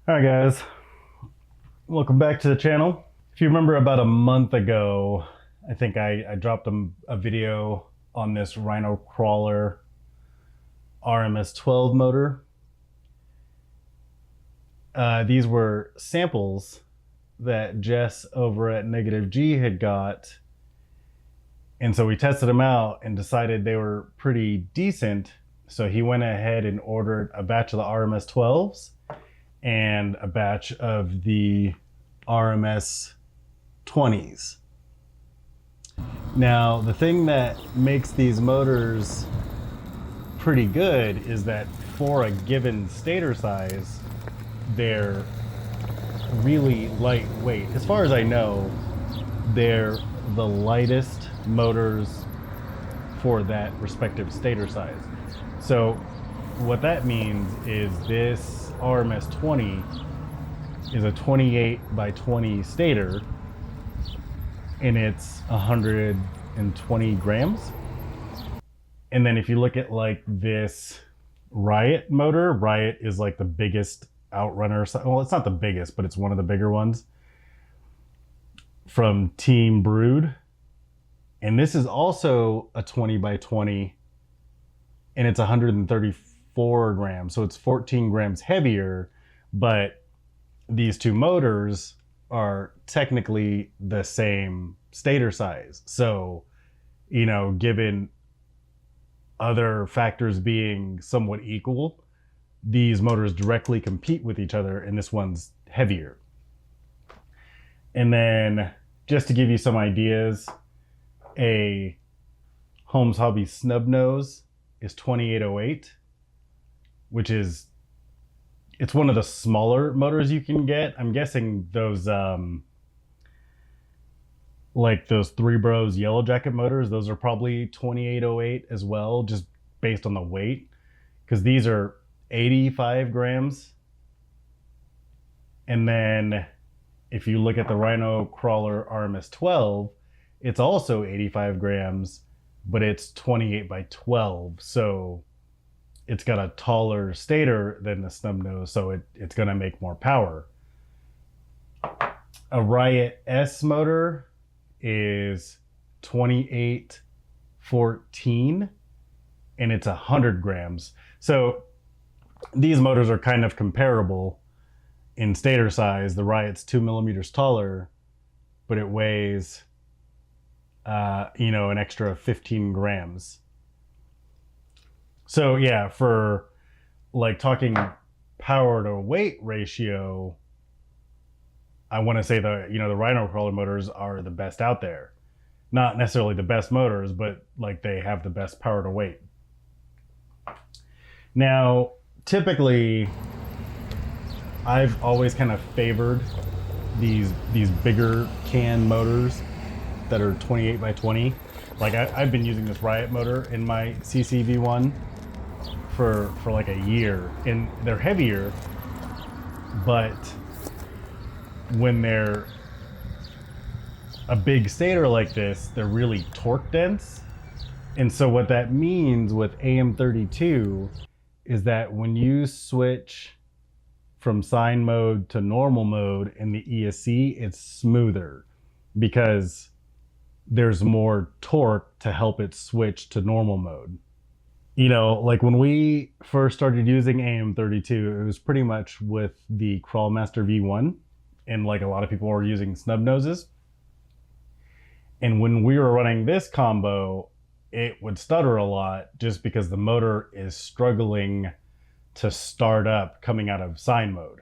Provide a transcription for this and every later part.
All right, guys, welcome back to the channel. If you remember, about a month ago, I think I dropped a video on this Rhinocrawler RMS12 motor. These were samples that Jess over at Negative G had got, and so we tested them out and decided they were pretty decent. So he went ahead and ordered a batch of the RMS12s and a batch of the RMS 20s. Now, the thing that makes these motors pretty good is that for a given stator size, they're really lightweight. As far as I know, they're the lightest motors for that respective stator size. So what that means is this RMS 20 is a 28 by 20 stator, and it's 120 grams. And then if you look at like this Riot motor, Riot is like the biggest Outrunner. Well, it's not the biggest, but it's one of the bigger ones from Team Brood. And this is also a 20 by 20, and it's 134 grams. So it's 14 grams heavier, but these two motors are technically the same stator size. So, you know, given other factors being somewhat equal, these motors directly compete with each other, and this one's heavier. And then just to give you some ideas, a Holmes Hobby snub nose is 2808, which is, it's one of the smaller motors you can get. I'm guessing those like those Three Bros Yellow Jacket motors, those are probably 2808 as well, just based on the weight, because these are 85 grams. And then if you look at the Rhinocrawler RMS12, it's also 85 grams, but it's 28 by 12. So it's got a taller stator than the snub nose, so it's gonna make more power. A Riot S motor is 2814, and it's 100 grams. So these motors are kind of comparable in stator size. The Riot's 2 millimeters taller, but it weighs you know, an extra 15 grams. So yeah, for like talking power to weight ratio, I want to say the Rhinocrawler motors are the best out there. Not necessarily the best motors, but like they have the best power to weight. Now, typically, I've always kind of favored these bigger can motors that are 28 by 20. Like I've been using this Riot motor in my CCV1 for like a year, and they're heavier, but when they're a big stator like this, they're really torque dense. And so what that means with AM32 is that when you switch from sine mode to normal mode in the ESC, it's smoother because there's more torque to help it switch to normal mode. You know, like when we first started using AM32, it was pretty much with the Crawlmaster V1, and like a lot of people were using snub noses. And when we were running this combo, it would stutter a lot just because the motor is struggling to start up coming out of sine mode.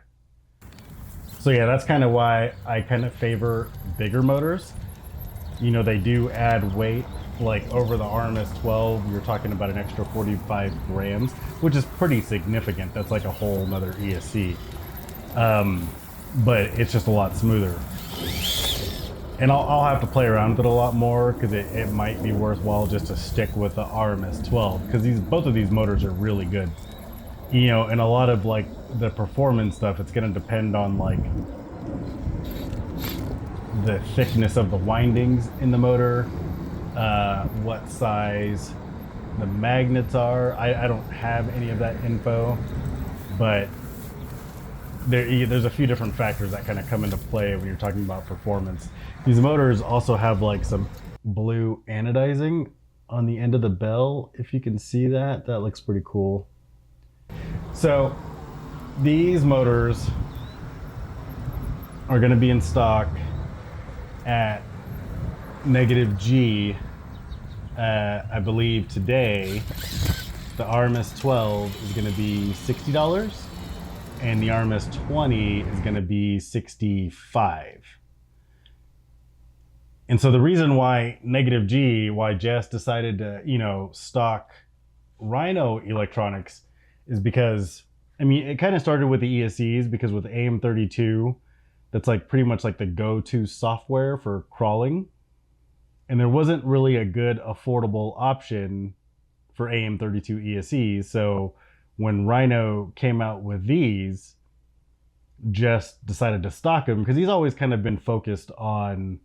So yeah, that's kind of why I kind of favor bigger motors. You know, they do add weight. Like over the RMS12, you're talking about an extra 45 grams, which is pretty significant. That's like a whole nother ESC. But it's just a lot smoother. And I'll have to play around with it a lot more, because it might be worthwhile just to stick with the RMS12, because both of these motors are really good. You know, and a lot of like the performance stuff, it's going to depend on like the thickness of the windings in the motor, what size the magnets are. I don't have any of that info, but there's a few different factors that kind of come into play when you're talking about performance. These motors also have like some blue anodizing on the end of the bell. If you can see that, that looks pretty cool. So these motors are going to be in stock at -G. I believe today the RMS12 is going to be $60 and the RMS20 is going to be $65. And so the reason why -G, why Jess decided to, you know, stock Rhino electronics is because, I mean, it kind of started with the ESCs, because with AM32, that's like pretty much like the go-to software for crawling. And there wasn't really a good affordable option for AM32 ESCs. So when Rhino came out with these, Jess decided to stock them because he's always kind of been focused on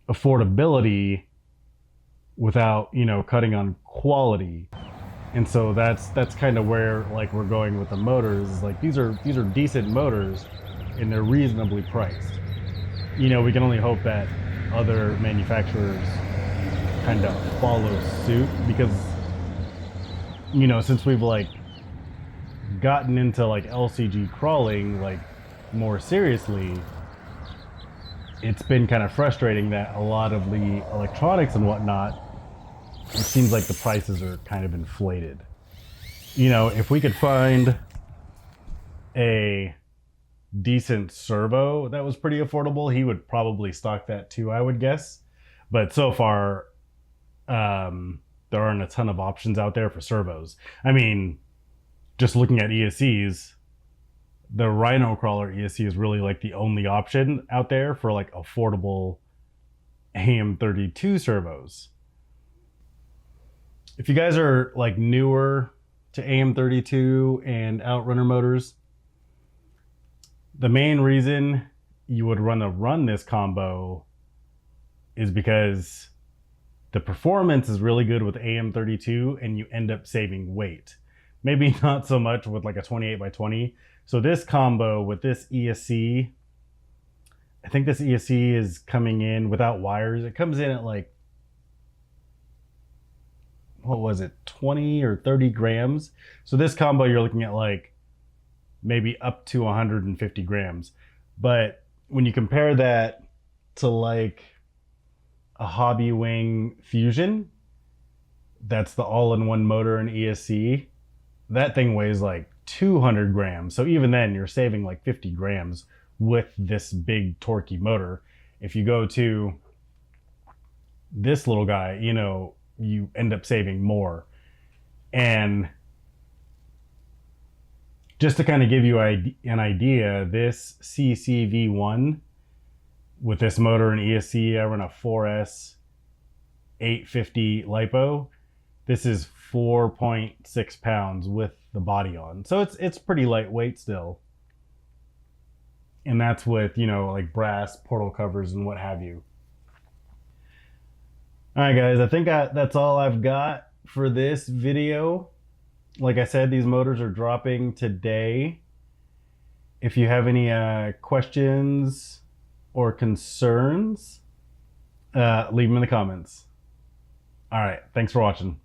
affordability without, you know, cutting on quality. And so that's kind of where like we're going with the motors, is like these are decent motors and they're reasonably priced. You know, we can only hope that other manufacturers kind of follow suit, because, you know, since we've like gotten into like LCG crawling like more seriously, it's been kind of frustrating that a lot of the electronics and whatnot, it seems like the prices are kind of inflated. You know, if we could find a decent servo that was pretty affordable, he would probably stock that too, I would guess. But so far, there aren't a ton of options out there for servos. I mean, just looking at ESCs, the Rhinocrawler ESC is really like the only option out there for like affordable AM32 servos. If you guys are like newer to AM32 and Outrunner motors, the main reason you would run this combo is because the performance is really good with AM32 and you end up saving weight. Maybe not so much with like a 28x20. So this combo with this ESC, I think this ESC is coming in without wires. It comes in at like, what was it, 20 or 30 grams. So this combo, you're looking at like maybe up to 150 grams. But when you compare that to like a Hobby Wing Fusion, that's the all-in-one motor and ESC, that thing weighs like 200 grams. So even then you're saving like 50 grams with this big torquey motor. If you go to this little guy, you know, you end up saving more. And just to kind of give you an idea, this CCV1 with this motor and ESC, I run a 4S 850 LiPo. This is 4.6 pounds with the body on. So it's pretty lightweight still. And that's with, you know, like brass portal covers and what have you. All right, guys, I think that's all I've got for this video. Like I said, these motors are dropping today. If you have any questions or concerns, leave them in the comments. All right, thanks for watching.